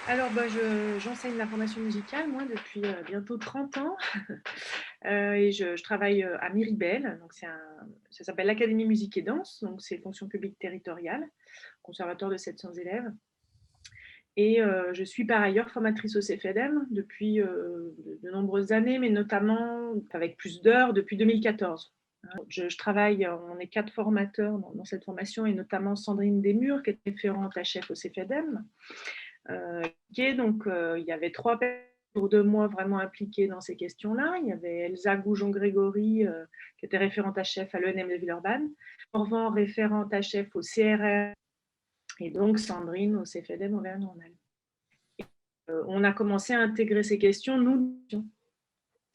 Alors, j'enseigne la formation musicale, moi, depuis bientôt 30 ans. Et je travaille à Miribel. Donc ça s'appelle l'Académie Musique et Danse. Donc, c'est fonction publique territoriale, conservatoire de 700 élèves. Et je suis par ailleurs formatrice au CFEDEM depuis de nombreuses années, mais notamment avec plus d'heures depuis 2014. Je travaille, on est 4 formateurs dans cette formation, et notamment Sandrine Desmurs, qui est référente à chef au CFEDEM. Donc, il y avait 3 personnes autour de moi vraiment impliquées dans ces questions-là. Il y avait Elsa Goujon-Grégory, qui était référente à chef à l'ENM de Villeurbanne, Morvan, référente à chef au CRR, et donc Sandrine au CFEDEM Auvergne-Rhône-Alpes. On a commencé à intégrer ces questions, nous,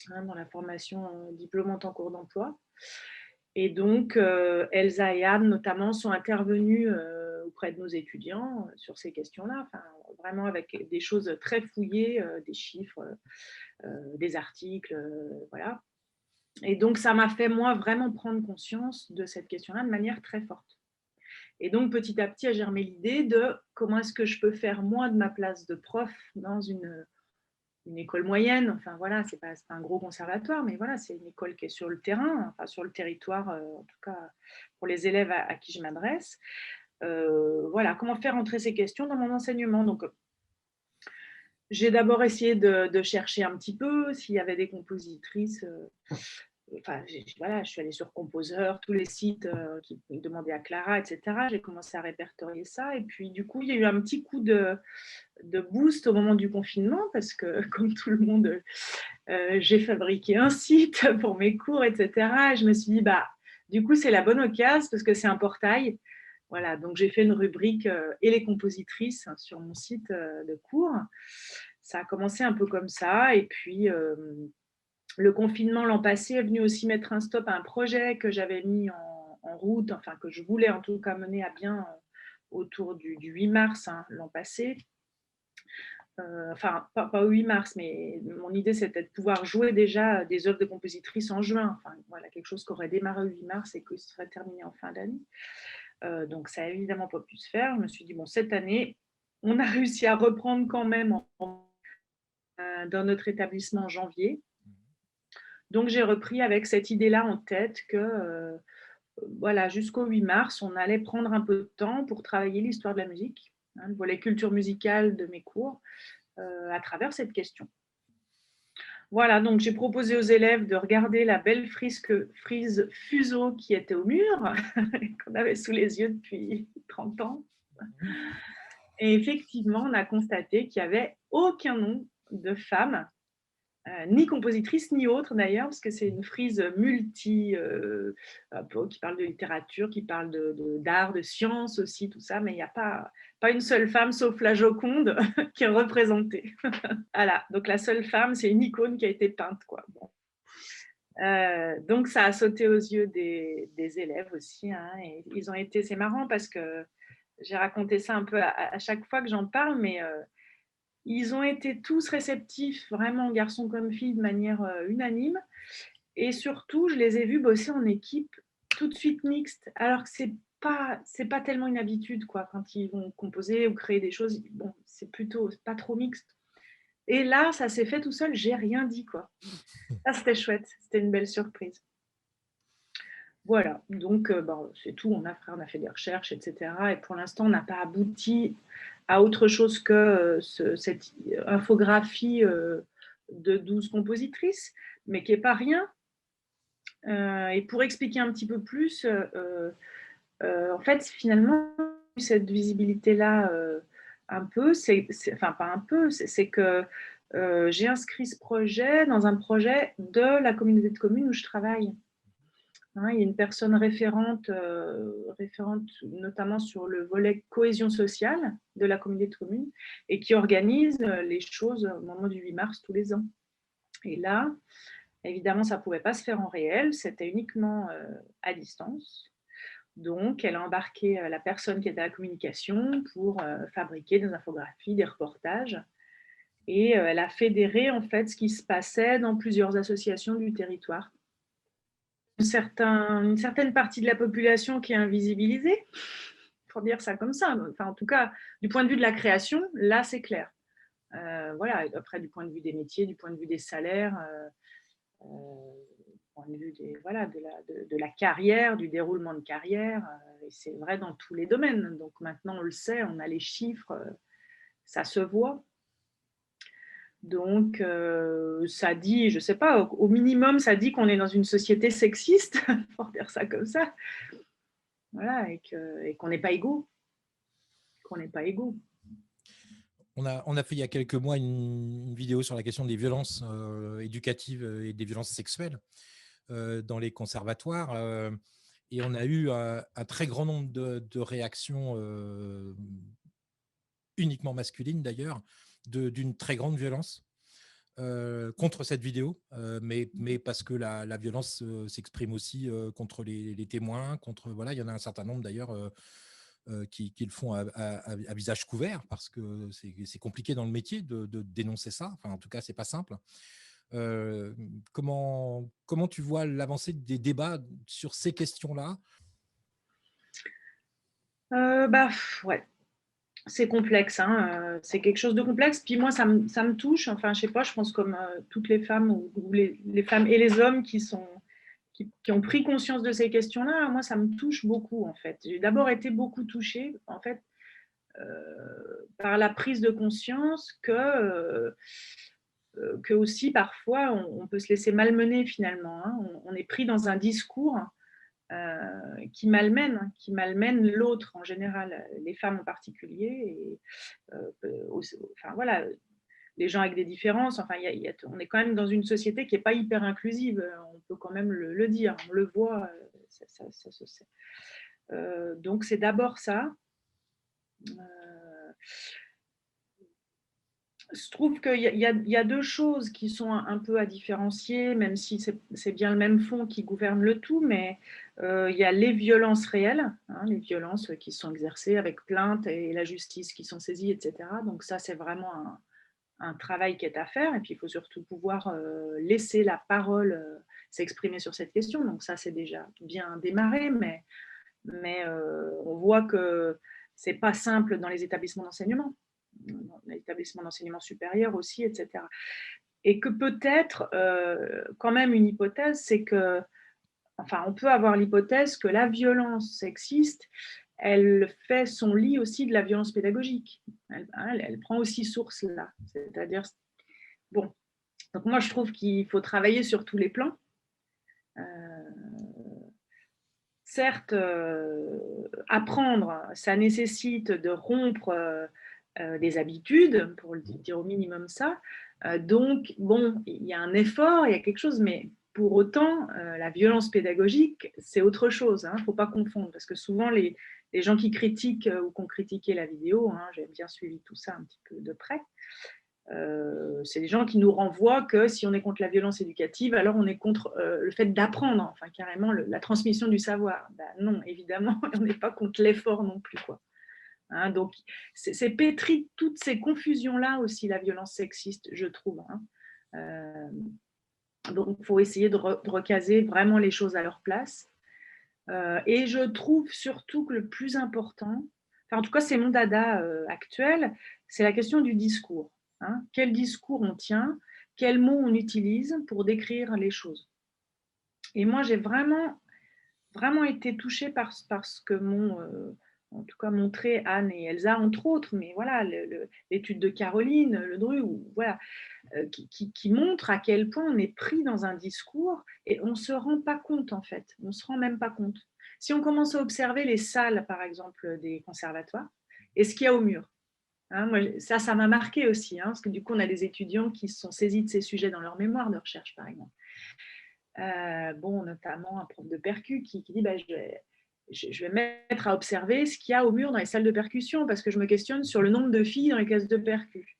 dans la formation diplômante en cours d'emploi. Et donc, Elsa et Anne, notamment, sont intervenues auprès de nos étudiants sur ces questions-là, enfin, vraiment avec des choses très fouillées, des chiffres, des articles, voilà. Et donc, ça m'a fait, moi, vraiment prendre conscience de cette question-là de manière très forte. Et donc, petit à petit, a germé l'idée de comment est-ce que je peux faire, moi, de ma place de prof dans une école moyenne. Enfin, voilà, c'est pas un gros conservatoire, mais voilà, c'est une école qui est sur le terrain, enfin, sur le territoire, en tout cas, pour les élèves à qui je m'adresse. Voilà, comment faire entrer ces questions dans mon enseignement. Donc, j'ai d'abord essayé de chercher un petit peu s'il y avait des compositrices. Enfin, voilà, je suis allée sur Composer, tous les sites qui demandaient à Clara, etc. J'ai commencé à répertorier ça. Et puis, du coup, il y a eu un petit coup de boost au moment du confinement, parce que, comme tout le monde, j'ai fabriqué un site pour mes cours, etc. Et je me suis dit, bah, du coup, c'est la bonne occasion, parce que c'est un portail. Voilà, donc j'ai fait une rubrique et les compositrices sur mon site de cours. Ça a commencé un peu comme ça. Et puis, le confinement l'an passé est venu aussi mettre un stop à un projet que j'avais mis en route, enfin que je voulais en tout cas mener à bien autour du 8 mars l'an passé. Enfin, pas au 8 mars, mais mon idée, c'était de pouvoir jouer déjà des œuvres de compositrices en juin. Enfin, voilà, quelque chose qui aurait démarré au 8 mars et qui serait terminé en fin d'année. Donc, ça n'a évidemment pas pu se faire. Je me suis dit, bon, cette année, on a réussi à reprendre quand même dans notre établissement en janvier. Donc, j'ai repris avec cette idée-là en tête que, voilà, jusqu'au 8 mars, on allait prendre un peu de temps pour travailler l'histoire de la musique, le volet culture musicale de mes cours, à travers cette question. Voilà, donc j'ai proposé aux élèves de regarder la belle frise fuseau qui était au mur, qu'on avait sous les yeux depuis 30 ans. Et effectivement, on a constaté qu'il n'y avait aucun nom de femme, ni compositrice, ni autre d'ailleurs, parce que c'est une frise qui parle de littérature, qui parle d'art, de science aussi, tout ça, mais il n'y a pas une seule femme, sauf la Joconde, qui est représentée. Voilà, donc la seule femme, c'est une icône qui a été peinte, quoi. Bon. Donc ça a sauté aux yeux des élèves aussi, et ils ont été, c'est marrant parce que j'ai raconté ça un peu à chaque fois que j'en parle, mais ils ont été tous réceptifs, vraiment garçons comme filles, de manière unanime. Et surtout, je les ai vus bosser en équipe tout de suite mixte, alors que c'est pas tellement une habitude, quoi. Quand ils vont composer ou créer des choses, bon, c'est pas trop mixte. Et là, ça s'est fait tout seul, j'ai rien dit, quoi. Ça, c'était chouette, c'était une belle surprise. Voilà, donc c'est tout. On a fait des recherches, etc. Et pour l'instant, on n'a pas abouti à autre chose que cette infographie de 12 compositrices, mais qui n'est pas rien. Et pour expliquer un petit peu plus, en fait, finalement, cette visibilité-là, un peu, enfin pas un peu, c'est que j'ai inscrit ce projet dans un projet de la communauté de communes où je travaille. Il y a une personne référente notamment sur le volet cohésion sociale de la communauté de communes, et qui organise les choses au moment du 8 mars tous les ans. Et là, évidemment, ça ne pouvait pas se faire en réel, c'était uniquement à distance. Donc, elle a embarqué la personne qui était à la communication pour fabriquer des infographies, des reportages. Et elle a fédéré en fait ce qui se passait dans plusieurs associations du territoire. Une certaine partie de la population qui est invisibilisée, pour dire ça comme ça. Enfin, en tout cas, du point de vue de la création, là, c'est clair. Voilà, après, du point de vue des métiers, du point de vue des salaires, du point de vue voilà, de la carrière, du déroulement de carrière. Et c'est vrai dans tous les domaines. Donc maintenant, on le sait, on a les chiffres, ça se voit. Donc, ça dit, je ne sais pas, au minimum, ça dit qu'on est dans une société sexiste, pour dire ça comme ça. Voilà, et qu'on n'est pas égaux. Qu'on n'est pas égaux. On a fait il y a quelques mois une vidéo sur la question des violences éducatives et des violences sexuelles dans les conservatoires. Et on a eu un très grand nombre de réactions, uniquement masculines d'ailleurs, d'une très grande violence contre cette vidéo, mais parce que la violence s'exprime aussi contre les témoins, voilà, il y en a un certain nombre d'ailleurs qui le font à visage couvert, parce que c'est compliqué dans le métier de dénoncer ça. Enfin, en tout cas, c'est pas simple. Comment tu vois l'avancée des débats sur ces questions-là? Ouais, c'est complexe, hein, c'est quelque chose de complexe. Puis moi, ça me touche. Enfin, je sais pas, je pense comme toutes les femmes ou les femmes et les hommes qui ont pris conscience de ces questions-là, moi, ça me touche beaucoup, en fait. J'ai d'abord été beaucoup touchée, en fait, par la prise de conscience que aussi, parfois, on peut se laisser malmener, finalement. Hein. On est pris dans un discours qui malmène l'autre en général, les femmes en particulier, et enfin voilà, les gens avec des différences. Enfin, on est quand même dans une société qui n'est pas hyper inclusive, on peut quand même le dire, on le voit, ça se sait. Donc c'est d'abord ça. Je trouve qu'il y a deux choses qui sont un peu à différencier, même si c'est bien le même fond qui gouverne le tout, mais il y a les violences réelles, hein, les violences qui sont exercées avec plainte et la justice qui sont saisies, etc. Donc ça, c'est vraiment un travail qui est à faire, et puis il faut surtout pouvoir laisser la parole s'exprimer sur cette question. Donc ça, c'est déjà bien démarré, mais on voit que c'est pas simple dans les établissements d'enseignement, dans les établissements d'enseignement supérieur aussi, etc. Et que peut-être, quand même une hypothèse, c'est que, enfin, on peut avoir l'hypothèse que la violence sexiste, elle fait son lit aussi de la violence pédagogique. Elle prend aussi source là. C'est-à-dire, bon, donc moi je trouve qu'il faut travailler sur tous les plans. Certes, apprendre, ça nécessite de rompre des habitudes, pour le dire au minimum ça. Donc, bon, il y a un effort, il y a quelque chose, mais pour autant, la violence pédagogique, c'est autre chose. Il ne faut pas confondre, parce que souvent, les gens qui critiquent ou qui ont critiqué la vidéo, j'ai bien suivi tout ça un petit peu de près, c'est des gens qui nous renvoient que si on est contre la violence éducative, alors on est contre le fait d'apprendre, enfin carrément la transmission du savoir. Ben non, évidemment, on n'est pas contre l'effort non plus, quoi. Hein, donc c'est pétri de toutes ces confusions-là aussi, la violence sexiste, je trouve. Donc il faut essayer de recaser vraiment les choses à leur place. Et je trouve surtout que le plus important, enfin en tout cas c'est mon dada actuel, c'est la question du discours. Hein. Quel discours on tient, quels mots on utilise pour décrire les choses. Et moi j'ai vraiment, vraiment été touchée par ce que m'ont en tout cas montré Anne et Elsa entre autres, mais voilà, l'étude de Caroline Ledru, voilà, qui montre à quel point on est pris dans un discours et on ne se rend pas compte en fait, on ne se rend même pas compte. Si on commence à observer les salles, par exemple, des conservatoires, et ce qu'il y a au mur, hein, moi, ça m'a marqué aussi, parce que du coup, on a des étudiants qui se sont saisis de ces sujets dans leur mémoire de recherche, par exemple. Bon, notamment un prof de percu qui dit bah, je vais mettre à observer ce qu'il y a au mur dans les salles de percussion parce que je me questionne sur le nombre de filles dans les caisses de percu.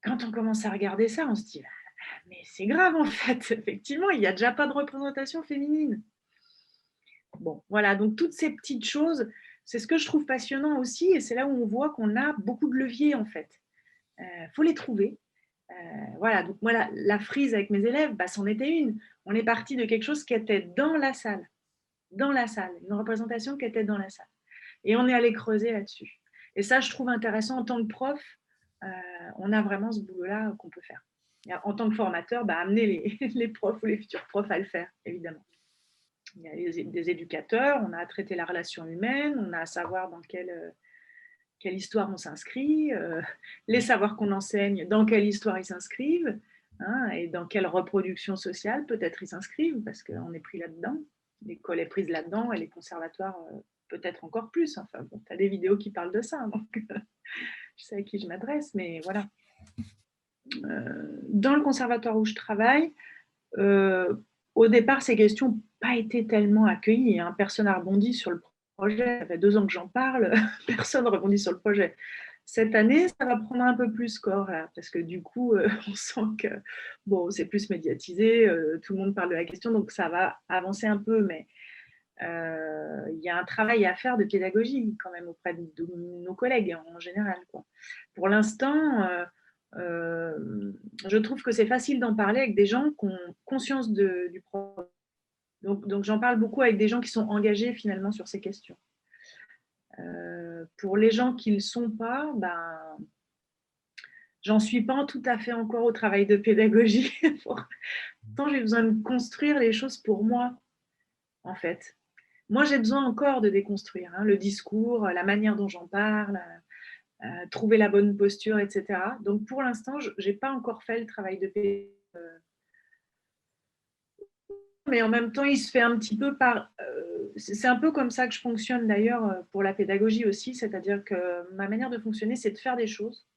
Quand on commence à regarder ça, on se dit mais c'est grave en fait, effectivement, il n'y a déjà pas de représentation féminine. Bon, voilà, donc toutes ces petites choses, c'est ce que je trouve passionnant aussi, et c'est là où on voit qu'on a beaucoup de leviers en fait. Faut les trouver. Voilà, donc moi, la frise avec mes élèves, c'en était une. On est parti de quelque chose qui était dans la salle, une représentation qui était dans la salle. Et on est allé creuser là-dessus. Et ça, je trouve intéressant en tant que prof on a vraiment ce boulot-là qu'on peut faire. Et en tant que formateur, amener les profs ou les futurs profs à le faire, évidemment. Il y a des éducateurs, on a à traiter la relation humaine, on a à savoir dans quelle histoire on s'inscrit, les savoirs qu'on enseigne, dans quelle histoire ils s'inscrivent, hein, et dans quelle reproduction sociale peut-être ils s'inscrivent, parce qu'on est pris là-dedans. L'école est prise là-dedans et les conservatoires peut-être encore plus. Enfin, bon, tu as des vidéos qui parlent de ça, donc je sais à qui je m'adresse, mais voilà. Dans le conservatoire où je travaille, au départ, ces questions n'ont pas été tellement accueillies. Hein. Personne n'a rebondi sur le projet. Ça fait 2 ans que j'en parle, personne ne rebondit sur le projet. Cette année, ça va prendre un peu plus corps, là, parce que du coup, on sent que bon, c'est plus médiatisé, tout le monde parle de la question, donc ça va avancer un peu, mais il y a un travail à faire de pédagogie quand même auprès de nos collègues en général, quoi. Pour l'instant, je trouve que c'est facile d'en parler avec des gens qui ont conscience du problème. Donc j'en parle beaucoup avec des gens qui sont engagés finalement sur ces questions. Pour les gens qui ne le sont pas, j'en suis pas tout à fait encore au travail de pédagogie. Pourtant, j'ai besoin de construire les choses pour moi, en fait. Moi, j'ai besoin encore de déconstruire le discours, la manière dont j'en parle, trouver la bonne posture, etc. Donc, pour l'instant, je n'ai pas encore fait le travail de pédagogie. Mais en même temps, il se fait un petit peu par... c'est un peu comme ça que je fonctionne d'ailleurs pour la pédagogie aussi, c'est-à-dire que ma manière de fonctionner, c'est de faire des choses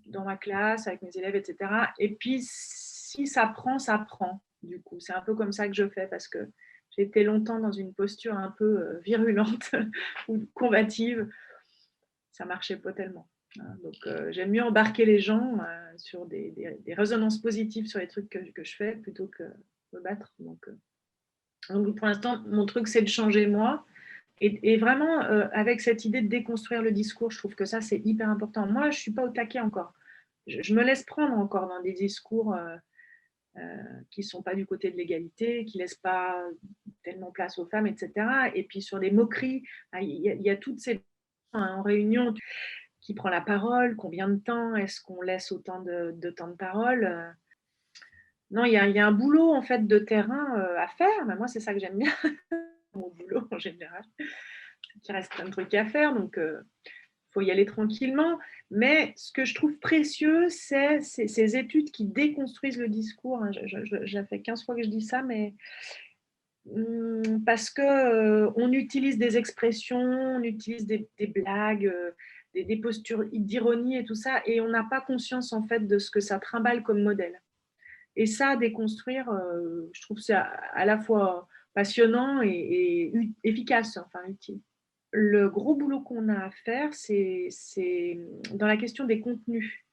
dans ma classe, avec mes élèves, etc. Et puis, si ça prend, ça prend, du coup. C'est un peu comme ça que je fais, parce que j'ai été longtemps dans une posture un peu virulente ou combative. Ça ne marchait pas tellement. Donc, j'aime mieux embarquer les gens sur des résonances positives sur les trucs que je fais plutôt que me battre. Donc, pour l'instant, mon truc, c'est de changer moi. Et vraiment, avec cette idée de déconstruire le discours, je trouve que ça, c'est hyper important. Moi, je ne suis pas au taquet encore. Je me laisse prendre encore dans des discours qui ne sont pas du côté de l'égalité, qui ne laissent pas tellement place aux femmes, etc. Et puis sur des moqueries, il y a toutes ces en réunion qui prend la parole, combien de temps est-ce qu'on laisse autant de temps de parole. Non, il y a un boulot en fait de terrain à faire. Mais moi, c'est ça que j'aime bien, mon boulot en général. Il reste plein de trucs à faire, donc faut y aller tranquillement. Mais ce que je trouve précieux, c'est ces études qui déconstruisent le discours. Hein. Ça fait 15 fois que je dis ça, mais parce qu'on utilise des expressions, on utilise des blagues, des postures d'ironie et tout ça, et on n'a pas conscience en fait de ce que ça trimballe comme modèle. Et ça, à déconstruire, je trouve ça à la fois passionnant et efficace, enfin utile. Le gros boulot qu'on a à faire, c'est dans la question des contenus.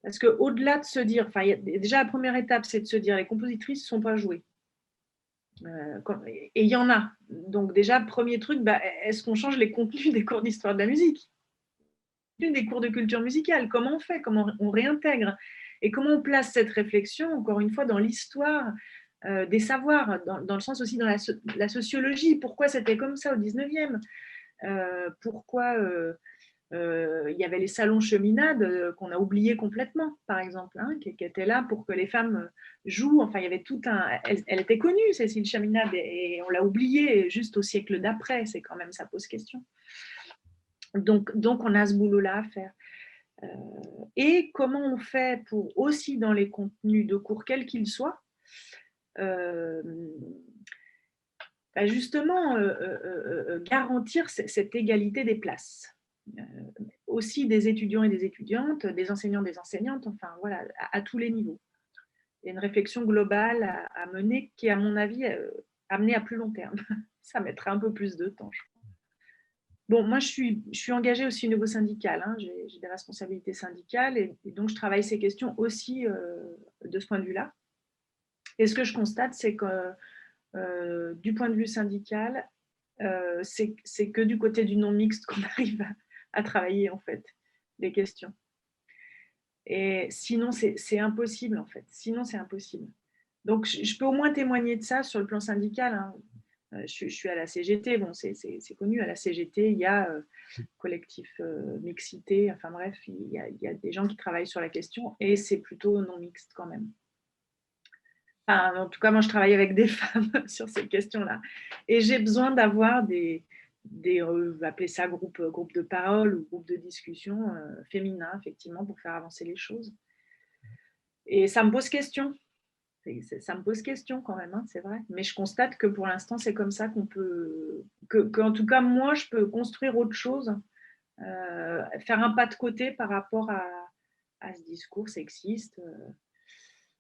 Parce qu'au-delà de se dire, déjà la première étape, c'est de se dire les compositrices ne sont pas jouées. Et il y en a. Donc déjà, premier truc, est-ce qu'on change les contenus des cours d'histoire de la musique, des cours de culture musicale? Comment on fait? Comment on réintègre? Et comment on place cette réflexion, encore une fois, dans l'histoire des savoirs, dans le sens aussi dans la sociologie? Pourquoi c'était comme ça au 19e? Pourquoi il y avait les salons cheminades qu'on a oubliés complètement, par exemple, qui étaient là pour que les femmes jouent. Enfin, il y avait tout un... Elle était connue, Cécile Chaminade, et on l'a oubliée juste au siècle d'après. C'est quand même, ça pose question. Donc on a ce boulot-là à faire. Et comment on fait pour aussi, dans les contenus de cours, quels qu'ils soient, justement garantir cette égalité des places. Aussi des étudiants et des étudiantes, des enseignants et des enseignantes, enfin voilà, à tous les niveaux. Il y a une réflexion globale à mener qui est, à mon avis, amenée à plus long terme. Ça mettra un peu plus de temps, je crois. Bon, moi, je suis engagée aussi au niveau syndical. J'ai des responsabilités syndicales et donc je travaille ces questions aussi de ce point de vue-là. Et ce que je constate, c'est que du point de vue syndical, c'est que du côté du non mixte qu'on arrive à travailler en fait les questions. Et sinon, c'est impossible en fait. Sinon, c'est impossible. Donc, je peux au moins témoigner de ça sur le plan syndical. Je suis à la CGT, bon, c'est connu, à la CGT, il y a collectif mixité, enfin bref, il y a des gens qui travaillent sur la question et c'est plutôt non mixte quand même. Enfin, en tout cas, moi, je travaille avec des femmes sur ces questions-là. Et j'ai besoin d'avoir appeler ça groupe de parole ou groupe de discussion féminin, effectivement, pour faire avancer les choses. Et ça me pose question. Ça me pose question quand même, hein, c'est vrai. Mais je constate que pour l'instant, c'est comme ça qu'on peut, en tout cas, moi, je peux construire autre chose, faire un pas de côté par rapport à ce discours sexiste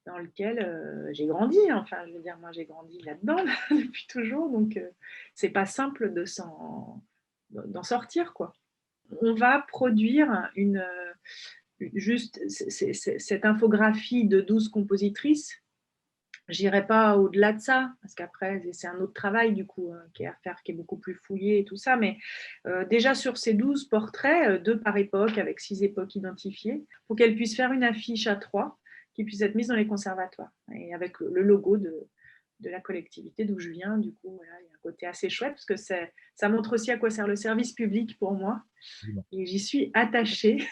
dans lequel j'ai grandi. Enfin, je veux dire, moi, j'ai grandi là-dedans depuis toujours, donc c'est pas simple d'en sortir, quoi. On va produire juste cette infographie de 12 compositrices. J'irai pas au-delà de ça, parce qu'après, c'est un autre travail, du coup, qui est à faire, qui est beaucoup plus fouillé et tout ça. Mais déjà, sur ces 12 portraits, 2 par époque, avec 6 époques identifiées, pour qu'elles puissent faire une affiche à 3, qui puisse être mise dans les conservatoires, et avec le logo de la collectivité d'où je viens. Du coup, voilà, il y a un côté assez chouette, parce que ça montre aussi à quoi sert le service public pour moi, et j'y suis attachée.